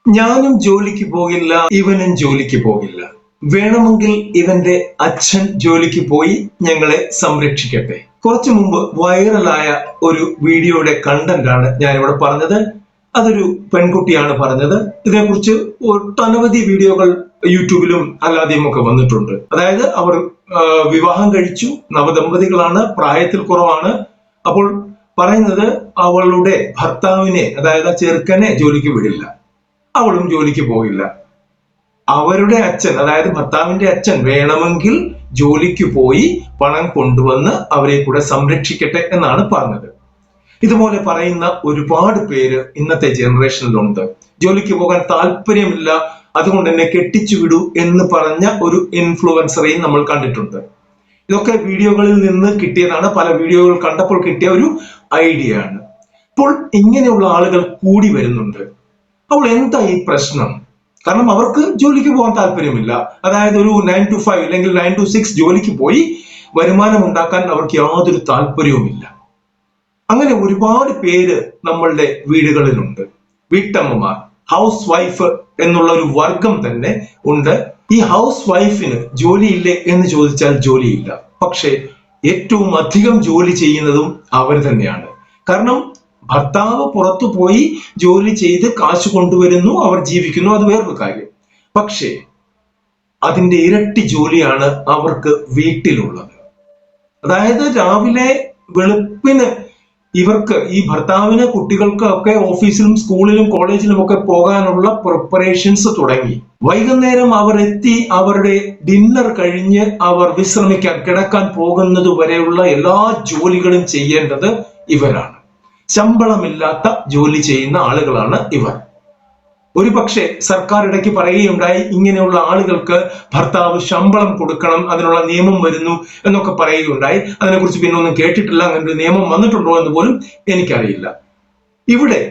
ഞാനും ജോലിക്ക് പോകില്ല, ഇവനും ജോലിക്ക് പോകില്ല. വേണമെങ്കിൽ ഇവന്റെ അച്ഛൻ ജോലിക്ക് പോയി ഞങ്ങളെ സംരക്ഷിക്കട്ടെ. കുറച്ചു മുമ്പ് വൈറലായ ഒരു വീഡിയോയുടെ കണ്ടന്റ് ആണ് ഞാനിവിടെ പറഞ്ഞത്. അതൊരു പെൺകുട്ടിയാണ് പറഞ്ഞത്. ഇതിനെക്കുറിച്ച് ഒട്ടനവധി വീഡിയോകൾ യൂട്യൂബിലും അല്ലാതെയും ഒക്കെ വന്നിട്ടുണ്ട്. അതായത് അവർ വിവാഹം കഴിച്ചു, നവദമ്പതികളാണ്, പ്രായത്തിൽ കുറവാണ്. അപ്പോൾ പറയുന്നത് അവളുടെ ഭർത്താവിനെ, അതായത് ആ ചെറുക്കനെ ജോലിക്ക് വിടില്ല, അവളും ജോലിക്ക് പോകില്ല. അവരുടെ അച്ഛൻ, അതായത് ഭർത്താവിന്റെ അച്ഛൻ വേണമെങ്കിൽ ജോലിക്ക് പോയി പണം കൊണ്ടുവന്ന് അവരെ കൂടെ സംരക്ഷിക്കട്ടെ എന്നാണ് പറഞ്ഞത്. ഇതുപോലെ പറയുന്ന ഒരുപാട് പേര് ഇന്നത്തെ ജനറേഷനിലുണ്ട്. ജോലിക്ക് പോകാൻ താല്പര്യമില്ല, അതുകൊണ്ട് എന്നെ കെട്ടിച്ചു വിടൂ എന്ന് പറഞ്ഞ ഒരു ഇൻഫ്ലുവൻസറെയും നമ്മൾ കണ്ടിട്ടുണ്ട്. ഇതൊക്കെ വീഡിയോകളിൽ നിന്ന് കിട്ടിയതാണ്, പല വീഡിയോകൾ കണ്ടപ്പോൾ കിട്ടിയ ഒരു ഐഡിയ ആണ്. ഇപ്പോൾ ഇങ്ങനെയുള്ള ആളുകൾ കൂടി വരുന്നുണ്ട്. അപ്പോൾ എന്താ ഈ പ്രശ്നം? കാരണം അവർക്ക് ജോലിക്ക് പോകാൻ താല്പര്യമില്ല. അതായത് ഒരു 9 to 5 അല്ലെങ്കിൽ 9 to 6 ജോലിക്ക് പോയി വരുമാനം ഉണ്ടാക്കാൻ അവർക്ക് യാതൊരു താല്പര്യവുമില്ല. അങ്ങനെ ഒരുപാട് പേര് നമ്മളുടെ വീടുകളിലുണ്ട്. വീട്ടമ്മമാർ, ഹൗസ് വൈഫ് എന്നുള്ള ഒരു വർഗം തന്നെ ഉണ്ട്. ഈ ഹൗസ് വൈഫിന് ജോലിയില്ലേ എന്ന് ചോദിച്ചാൽ ജോലിയില്ല. പക്ഷെ ഏറ്റവും അധികം ജോലി ചെയ്യുന്നതും അവർ തന്നെയാണ്. കാരണം ഭർത്താവ് പുറത്തു പോയി ജോലി ചെയ്ത് കാശ് കൊണ്ടുവരുന്നു, അവർ ജീവിക്കുന്നു, അത് വേറൊരു കാര്യം. പക്ഷേ അതിന്റെ ഇരട്ടി ജോലിയാണ് അവർക്ക് വീട്ടിലുള്ളത്. അതായത് രാവിലെ വെളുപ്പിന് ഇവർക്ക്, ഈ ഭർത്താവിന്, കുട്ടികൾക്ക് ഒക്കെ ഓഫീസിലും സ്കൂളിലും കോളേജിലും ഒക്കെ പോകാനുള്ള പ്രിപ്പറേഷൻസ് തുടങ്ങി. വൈകുന്നേരം അവർ എത്തി, അവരുടെ ഡിന്നർ കഴിഞ്ഞ് അവർ വിശ്രമിക്കാൻ, കിടക്കാൻ പോകുന്നത് വരെയുള്ള എല്ലാ ജോലികളും ചെയ്യേണ്ടത് ഇവരാണ്. ശമ്പളമില്ലാത്ത ജോലി ചെയ്യുന്ന ആളുകളാണ് ഇവർ. ഒരുപക്ഷെ സർക്കാർ ഇടയ്ക്ക് പറയുകയുണ്ടായി, ഇങ്ങനെയുള്ള ആളുകൾക്ക് ഭർത്താവ് ശമ്പളം കൊടുക്കണം, അതിനുള്ള നിയമം വരുന്നു എന്നൊക്കെ പറയുകയുണ്ടായി. അതിനെക്കുറിച്ച് പിന്നെ ഒന്നും കേട്ടിട്ടില്ല. അങ്ങനെ ഒരു നിയമം വന്നിട്ടുണ്ടോ എന്ന് പോലും എനിക്കറിയില്ല. ഇവിടെ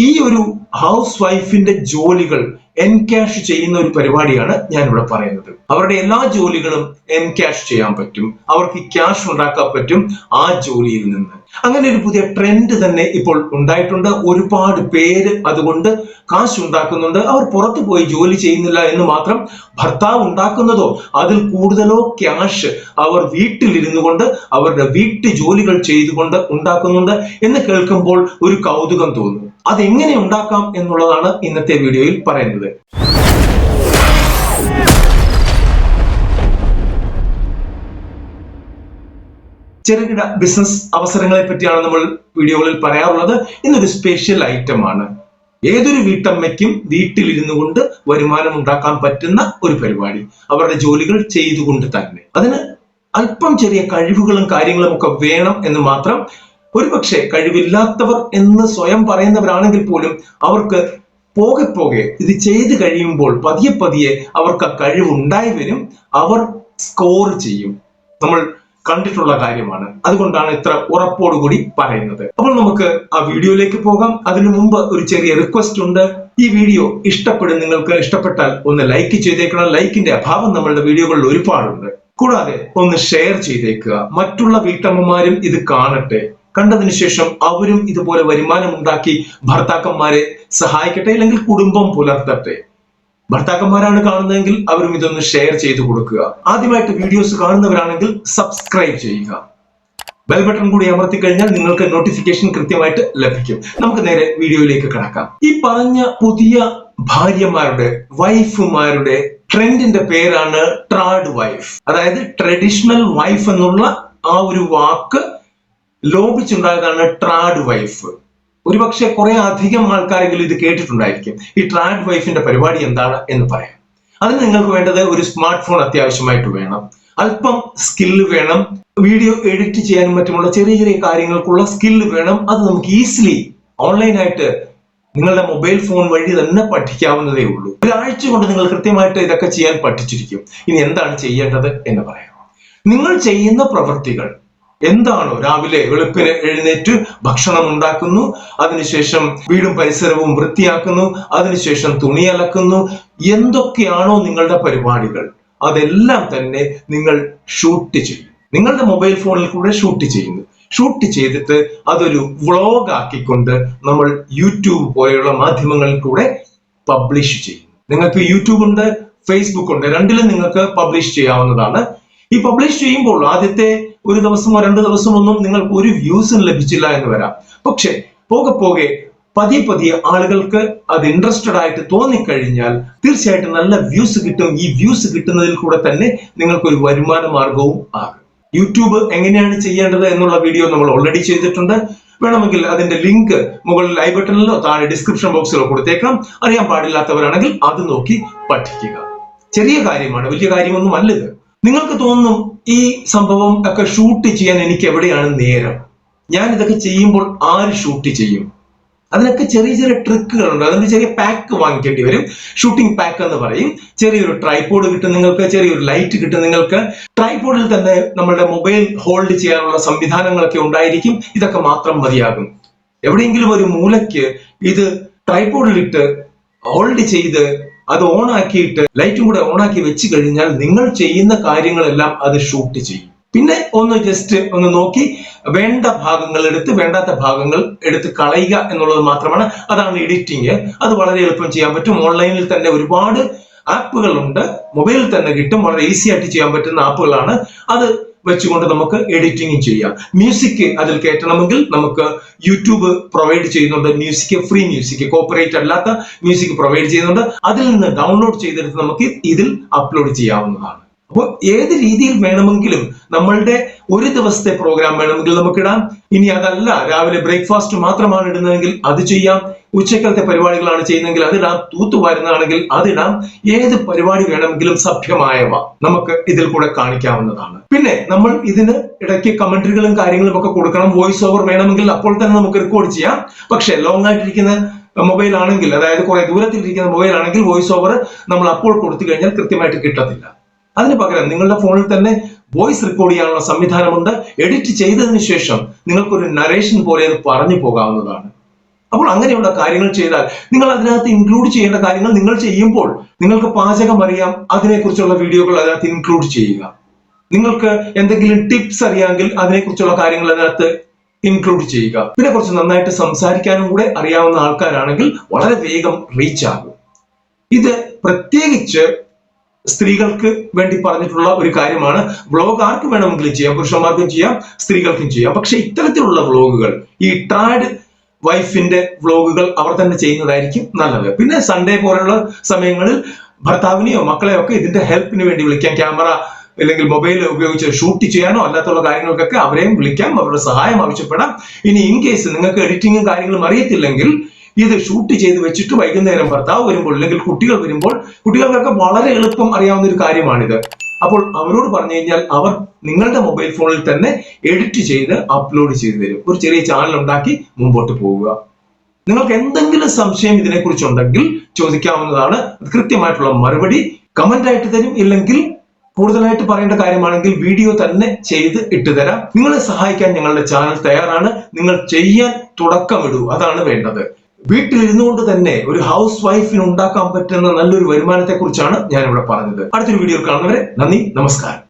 ഈ ഒരു ഹൗസ് വൈഫിന്റെ ജോലികൾ എൻകാഷ് ചെയ്യുന്ന ഒരു പരിപാടിയാണ് ഞാൻ ഇവിടെ പറയുന്നത്. അവരുടെ എല്ലാ ജോലികളും എൻകാഷ് ചെയ്യാൻ പറ്റും, അവർക്ക് ക്യാഷ് ഉണ്ടാക്കാൻ പറ്റും ആ ജോലിയിൽ നിന്ന്. അങ്ങനെ ഒരു പുതിയ ട്രെൻഡ് തന്നെ ഇപ്പോൾ ഉണ്ടായിട്ടുണ്ട്. ഒരുപാട് പേര് അതുകൊണ്ട് കാശ് ഉണ്ടാക്കുന്നുണ്ട്. അവർ പുറത്തു പോയി ജോലി ചെയ്യുന്നില്ല എന്ന് മാത്രം, ഭർത്താവ് ഉണ്ടാക്കുന്നതോ അതിൽ കൂടുതലോ ക്യാഷ് അവർ വീട്ടിലിരുന്നു കൊണ്ട്, അവരുടെ വീട്ടു ജോലികൾ ചെയ്തുകൊണ്ട് ഉണ്ടാക്കുന്നുണ്ട് എന്ന് കേൾക്കുമ്പോൾ ഒരു കൗതുകം തോന്നും. അതെങ്ങനെ ഉണ്ടാക്കാം എന്നുള്ളതാണ് ഇന്നത്തെ വീഡിയോയിൽ പറയുന്നത്. ചെറുകിട ബിസിനസ് അവസരങ്ങളെ പറ്റിയാണ് നമ്മൾ വീഡിയോകളിൽ പറയാറുള്ളത്. ഇന്നൊരു സ്പെഷ്യൽ ഐറ്റം ആണ്. ഏതൊരു വീട്ടമ്മയ്ക്കും വീട്ടിലിരുന്നു കൊണ്ട് വരുമാനം ഉണ്ടാക്കാൻ പറ്റുന്ന ഒരു പരിപാടി, അവരുടെ ജോലികൾ ചെയ്തുകൊണ്ട് തന്നെ. അതിന് അല്പം ചെറിയ കഴിവുകളും കാര്യങ്ങളും ഒക്കെ വേണം എന്ന് മാത്രം. ഒരുപക്ഷെ കഴിവില്ലാത്തവർ എന്ന് സ്വയം പറയുന്നവരാണെങ്കിൽ പോലും അവർക്ക് പോകെ പോകെ ഇത് ചെയ്ത് കഴിയുമ്പോൾ പതിയെ പതിയെ അവർക്ക് ആ കഴിവുണ്ടായി വരും. അവർ സ്കോർ ചെയ്യും. നമ്മൾ കണ്ടിട്ടുള്ള കാര്യമാണ്. അതുകൊണ്ടാണ് ഇത്ര ഉറപ്പോടുകൂടി പറയുന്നത്. അപ്പോൾ നമുക്ക് ആ വീഡിയോയിലേക്ക് പോകാം. അതിനു മുമ്പ് ഒരു ചെറിയ റിക്വസ്റ്റ് ഉണ്ട്. ഈ വീഡിയോ നിങ്ങൾക്ക് ഇഷ്ടപ്പെട്ടാൽ ഒന്ന് ലൈക്ക് ചെയ്തേക്കണം. ലൈക്കിന്റെ അഭാവം നമ്മളുടെ വീഡിയോകളിൽ ഒരുപാടുണ്ട്. കൂടാതെ ഒന്ന് ഷെയർ ചെയ്തേക്കുക. മറ്റുള്ള വീട്ടമ്മമാരും ഇത് കാണട്ടെ. കണ്ടതിന് ശേഷം അവരും ഇതുപോലെ വരുമാനം ഉണ്ടാക്കി ഭർത്താക്കന്മാരെ സഹായിക്കട്ടെ, അല്ലെങ്കിൽ കുടുംബം പുലർത്തട്ടെ. ഭർത്താക്കന്മാരാണ് കാണുന്നതെങ്കിൽ അവരും ഇതൊന്ന് ഷെയർ ചെയ്ത് കൊടുക്കുക. ആദ്യമായിട്ട് വീഡിയോസ് കാണുന്നവരാണെങ്കിൽ സബ്സ്ക്രൈബ് ചെയ്യുക. ബെൽ ബട്ടൺ കൂടി അമർത്തി കഴിഞ്ഞാൽ നിങ്ങൾക്ക് നോട്ടിഫിക്കേഷൻ കൃത്യമായിട്ട് ലഭിക്കും. നമുക്ക് നേരെ വീഡിയോയിലേക്ക് കടക്കാം. ഈ പറഞ്ഞ പുതിയ ഭാര്യമാരുടെ, വൈഫുമാരുടെ ട്രെൻഡിന്റെ പേരാണ് ട്രാഡ് വൈഫ്. അതായത് ട്രഡീഷണൽ വൈഫ് എന്നുള്ള ആ ഒരു വാക്ക് ലോപിച്ചുണ്ടായതാണ് ട്രാഡ് വൈഫ്. ഒരുപക്ഷെ കുറെ അധികം ആൾക്കാരെങ്കിലും ഇത് കേട്ടിട്ടുണ്ടായിരിക്കും. ഈ ട്രാഡ് വൈഫിന്റെ പരിപാടി എന്താണ് എന്ന് പറയാം. അതിന് നിങ്ങൾക്ക് വേണ്ടത് ഒരു സ്മാർട്ട് ഫോൺ അത്യാവശ്യമായിട്ട് വേണം, അല്പം സ്കില്ല് വേണം, വീഡിയോ എഡിറ്റ് ചെയ്യാനും മറ്റുമുള്ള ചെറിയ ചെറിയ കാര്യങ്ങൾക്കുള്ള സ്കില്ല് വേണം. അത് നമുക്ക് ഈസിലി ഓൺലൈനായിട്ട് നിങ്ങളുടെ മൊബൈൽ ഫോൺ വഴി തന്നെ പഠിക്കാവുന്നതേ ഉള്ളൂ. ഒരാഴ്ച കൊണ്ട് നിങ്ങൾ കൃത്യമായിട്ട് ഇതൊക്കെ ചെയ്യാൻ പഠിച്ചിരിക്കും. ഇനി എന്താണ് ചെയ്യേണ്ടത് എന്ന് പറയാം. നിങ്ങൾ ചെയ്യുന്ന പ്രവൃത്തികൾ എന്താണോ, രാവിലെ വെളുപ്പിന് എഴുന്നേറ്റ് ഭക്ഷണം ഉണ്ടാക്കുന്നു, അതിനുശേഷം വീടും പരിസരവും വൃത്തിയാക്കുന്നു, അതിനുശേഷം തുണി അലക്കുന്നു, എന്തൊക്കെയാണോ നിങ്ങളുടെ പരിപാടികൾ അതെല്ലാം തന്നെ നിങ്ങൾ ഷൂട്ട് ചെയ്യും. നിങ്ങളുടെ മൊബൈൽ ഫോണിൽ കൂടെ ഷൂട്ട് ചെയ്യുന്നു. ഷൂട്ട് ചെയ്തിട്ട് അതൊരു വ്ളോഗ് ആക്കിക്കൊണ്ട് നമ്മൾ യൂട്യൂബ് പോലെയുള്ള മാധ്യമങ്ങളിൽ കൂടെ പബ്ലിഷ് ചെയ്യും. നിങ്ങൾക്ക് യൂട്യൂബ് ഉണ്ട്, ഫേസ്ബുക്ക് ഉണ്ട്, രണ്ടിലും നിങ്ങൾക്ക് പബ്ലിഷ് ചെയ്യാവുന്നതാണ്. ഈ പബ്ലിഷ് ചെയ്യുമ്പോൾ ആദ്യത്തെ ഒരു ദിവസമോ 2 ദിവസമോ ഒന്നും നിങ്ങൾക്ക് ഒരു വ്യൂസും ലഭിച്ചില്ല എന്ന് വരാം. പക്ഷെ പോകെ പോകെ പതിയെ ആളുകൾക്ക് അത് ഇൻട്രസ്റ്റഡ് ആയിട്ട് തോന്നിക്കഴിഞ്ഞാൽ തീർച്ചയായിട്ടും നല്ല വ്യൂസ് കിട്ടും. ഈ വ്യൂസ് കിട്ടുന്നതിൽ കൂടെ തന്നെ നിങ്ങൾക്ക് ഒരു വരുമാന മാർഗവും ആകും. യൂട്യൂബ് എങ്ങനെയാണ് ചെയ്യേണ്ടത് എന്നുള്ള വീഡിയോ നമ്മൾ ഓൾറെഡി ചെയ്തിട്ടുണ്ട്. വേണമെങ്കിൽ അതിന്റെ ലിങ്ക് മുകളിൽ ഐ ബട്ടണിലോ താഴെ ഡിസ്ക്രിപ്ഷൻ ബോക്സിലോ കൊടുത്തേക്കാം. അറിയാൻ പാടില്ലാത്തവരാണെങ്കിൽ അത് നോക്കി പഠിക്കുക. ചെറിയ കാര്യമാണ്, വലിയ കാര്യമൊന്നും അല്ലത്. നിങ്ങൾക്ക് തോന്നും ഈ സംഭവം ഒക്കെ ഷൂട്ട് ചെയ്യാൻ എനിക്ക് എവിടെയാണ് നേരം, ഞാൻ ഇതൊക്കെ ചെയ്യുമ്പോൾ ആര് ഷൂട്ട് ചെയ്യും? അതിനൊക്കെ ചെറിയ ട്രിക്കുകളുണ്ട്. അതിന് ചെറിയ പാക്ക് വാങ്ങിക്കേണ്ടി വരും. ഷൂട്ടിംഗ് പാക്ക് എന്ന് പറയും. ചെറിയൊരു ട്രൈപോഡ് കിട്ടും നിങ്ങൾക്ക്, ചെറിയൊരു ലൈറ്റ് കിട്ടും നിങ്ങൾക്ക്. ട്രൈപോഡിൽ തന്നെ നമ്മുടെ മൊബൈൽ ഹോൾഡ് ചെയ്യാനുള്ള സംവിധാനങ്ങളൊക്കെ ഉണ്ടായിരിക്കും. ഇതൊക്കെ മാത്രം മതിയാകും. എവിടെയെങ്കിലും ഒരു മൂലയ്ക്ക് ഇത് ട്രൈപോഡിലിട്ട് ഹോൾഡ് ചെയ്ത് അത് ഓൺ ആക്കിയിട്ട് ലൈറ്റും കൂടെ ഓൺ ആക്കി വെച്ച് കഴിഞ്ഞാൽ നിങ്ങൾ ചെയ്യുന്ന കാര്യങ്ങളെല്ലാം അത് ഷൂട്ട് ചെയ്യും. പിന്നെ ജസ്റ്റ് ഒന്ന് നോക്കി വേണ്ട ഭാഗങ്ങൾ എടുത്ത് വേണ്ടാത്ത ഭാഗങ്ങൾ എടുത്ത് കളയുക എന്നുള്ളത് മാത്രമാണ്. അതാണ് എഡിറ്റിംഗ്. അത് വളരെ എളുപ്പം ചെയ്യാൻ പറ്റും. ഓൺലൈനിൽ തന്നെ ഒരുപാട് ആപ്പുകളുണ്ട്, മൊബൈലിൽ തന്നെ കിട്ടും. വളരെ ഈസി ആയിട്ട് ചെയ്യാൻ പറ്റുന്ന ആപ്പുകളാണ്. അത് വെച്ചുകൊണ്ട് നമുക്ക് എഡിറ്റിംഗ് ചെയ്യാം. മ്യൂസിക് അതിൽ കയറ്റണമെങ്കിൽ നമുക്ക് യൂട്യൂബ് പ്രൊവൈഡ് ചെയ്യുന്നുണ്ട്. മ്യൂസിക്, ഫ്രീ മ്യൂസിക്, കോപ്പറേറ്റ് അല്ലാത്ത മ്യൂസിക് പ്രൊവൈഡ് ചെയ്യുന്നുണ്ട്. അതിൽ നിന്ന് ഡൗൺലോഡ് ചെയ്തെടുത്ത് നമുക്ക് ഇതിൽ അപ്ലോഡ് ചെയ്യാവുന്നതാണ്. അപ്പോൾ ഏത് രീതിയിൽ വേണമെങ്കിലും നമ്മളുടെ ഒരു ദിവസത്തെ പ്രോഗ്രാം വേണമെങ്കിൽ നമുക്കിടാം. ഇനി അതല്ല, രാവിലെ ബ്രേക്ക്ഫാസ്റ്റ് മാത്രമാണ് ഇടുന്നതെങ്കിൽ അത് ചെയ്യാം. ഉച്ചക്കലത്തെ പരിപാടികളാണ് ചെയ്യുന്നതെങ്കിൽ അതിടാം. തൂത്തുവാരുന്നതാണെങ്കിൽ അതിടാം. ഏത് പരിപാടി വേണമെങ്കിലും സഭ്യമായവ നമുക്ക് ഇതിൽ കൂടെ കാണിക്കാവുന്നതാണ്. പിന്നെ നമ്മൾ ഇതിന് ഇടയ്ക്ക് കമന്ററികളും കാര്യങ്ങളും ഒക്കെ കൊടുക്കണം. വോയിസ് ഓവർ വേണമെങ്കിൽ അപ്പോൾ തന്നെ നമുക്ക് റെക്കോർഡ് ചെയ്യാം. പക്ഷെ ലോങ് ആയിട്ടിരിക്കുന്ന മൊബൈൽ ആണെങ്കിൽ, അതായത് കുറെ ദൂരത്തിലിരിക്കുന്ന മൊബൈൽ ആണെങ്കിൽ വോയിസ് ഓവർ നമ്മൾ അപ്പോൾ കൊടുത്തു കഴിഞ്ഞാൽ കൃത്യമായിട്ട് കിട്ടത്തില്ല. അതിന് പകരം നിങ്ങളുടെ ഫോണിൽ തന്നെ വോയിസ് റെക്കോർഡ് ചെയ്യാനുള്ള സംവിധാനമുണ്ട്. എഡിറ്റ് ചെയ്തതിന് ശേഷം നിങ്ങൾക്കൊരു നരേഷൻ പോലെ അത് പറഞ്ഞു പോകാവുന്നതാണ്. അപ്പോൾ അങ്ങനെയുള്ള കാര്യങ്ങൾ ചെയ്താൽ നിങ്ങൾ അതിനകത്ത് ഇൻക്ലൂഡ് ചെയ്യേണ്ട കാര്യങ്ങൾ നിങ്ങൾ ചെയ്യുമ്പോൾ നിങ്ങൾക്ക് പാചകം അറിയാം, അതിനെക്കുറിച്ചുള്ള വീഡിയോകൾ അതിനകത്ത് ഇൻക്ലൂഡ് ചെയ്യുക. നിങ്ങൾക്ക് എന്തെങ്കിലും ടിപ്സ് അറിയാമെങ്കിൽ അതിനെക്കുറിച്ചുള്ള കാര്യങ്ങൾ അതിനകത്ത് ഇൻക്ലൂഡ് ചെയ്യുക. പിന്നെ കുറച്ച് നന്നായിട്ട് സംസാരിക്കാനും കൂടെ അറിയാവുന്ന ആൾക്കാരാണെങ്കിൽ വളരെ വേഗം റീച്ച് ആകും. ഇത് പ്രത്യേകിച്ച് സ്ത്രീകൾക്ക് വേണ്ടി പറഞ്ഞിട്ടുള്ള ഒരു കാര്യമാണ്. വ്ളോഗ് ആർക്ക് വേണമെങ്കിലും ചെയ്യാം, പുരുഷന്മാർക്കും ചെയ്യാം, സ്ത്രീകൾക്കും ചെയ്യാം. പക്ഷെ ഇത്തരത്തിലുള്ള വ്ളോഗുകൾ, ഈ ട്രാഡ് വൈഫിന്റെ വ്ളോഗുകൾ അവർ തന്നെ ചെയ്യുന്നതായിരിക്കും നല്ലത്. പിന്നെ സൺഡേ പോലുള്ള സമയങ്ങളിൽ ഭർത്താവിനെയോ മക്കളെയോ ഒക്കെ ഇതിന്റെ ഹെൽപ്പിന് വേണ്ടി വിളിക്കാം. ക്യാമറ അല്ലെങ്കിൽ മൊബൈൽ ഉപയോഗിച്ച് ഷൂട്ട് ചെയ്യാനോ അല്ലാത്തുള്ള കാര്യങ്ങൾക്കൊക്കെ അവരെയും വിളിക്കാം, അവരുടെ സഹായം ആവശ്യപ്പെടാം. ഇനി ഇൻ കേസ് നിങ്ങൾക്ക് എഡിറ്റിങ്ങും കാര്യങ്ങളും അറിയത്തില്ലെങ്കിൽ ഇത് ഷൂട്ട് ചെയ്ത് വെച്ചിട്ട് വൈകുന്നേരം ഭർത്താവ് വരുമ്പോൾ അല്ലെങ്കിൽ കുട്ടികൾ വരുമ്പോൾ, കുട്ടികൾക്കൊക്കെ വളരെ എളുപ്പം അറിയാവുന്ന ഒരു കാര്യമാണിത്. അപ്പോൾ അവരോട് പറഞ്ഞു കഴിഞ്ഞാൽ അവർ നിങ്ങളുടെ മൊബൈൽ ഫോണിൽ തന്നെ എഡിറ്റ് ചെയ്ത് അപ്ലോഡ് ചെയ്ത് തരും. ഒരു ചെറിയ ചാനൽ ഉണ്ടാക്കി മുമ്പോട്ട് പോവുക. നിങ്ങൾക്ക് എന്തെങ്കിലും സംശയം ഇതിനെക്കുറിച്ചുണ്ടെങ്കിൽ ചോദിക്കാവുന്നതാണ്. കൃത്യമായിട്ടുള്ള മറുപടി കമന്റ് ആയിട്ട് തരും. ഇല്ലെങ്കിൽ കൂടുതലായിട്ട് പറയേണ്ട കാര്യമാണെങ്കിൽ വീഡിയോ തന്നെ ചെയ്ത് ഇട്ടുതരാം. നിങ്ങളെ സഹായിക്കാൻ ഞങ്ങളുടെ ചാനൽ തയ്യാറാണ്. നിങ്ങൾ ചെയ്യാൻ തുടക്കമിടൂ, അതാണ് വേണ്ടത്. വീട്ടിലിരുന്നു കൊണ്ട് തന്നെ ഒരു ഹൗസ് വൈഫിന് ഉണ്ടാക്കാൻ പറ്റുന്ന നല്ലൊരു വരുമാനത്തെ കുറിച്ചാണ് ഞാൻ ഇവിടെ പറഞ്ഞത്. അടുത്തൊരു വീഡിയോ കാണുന്നവരെ നന്ദി, നമസ്കാരം.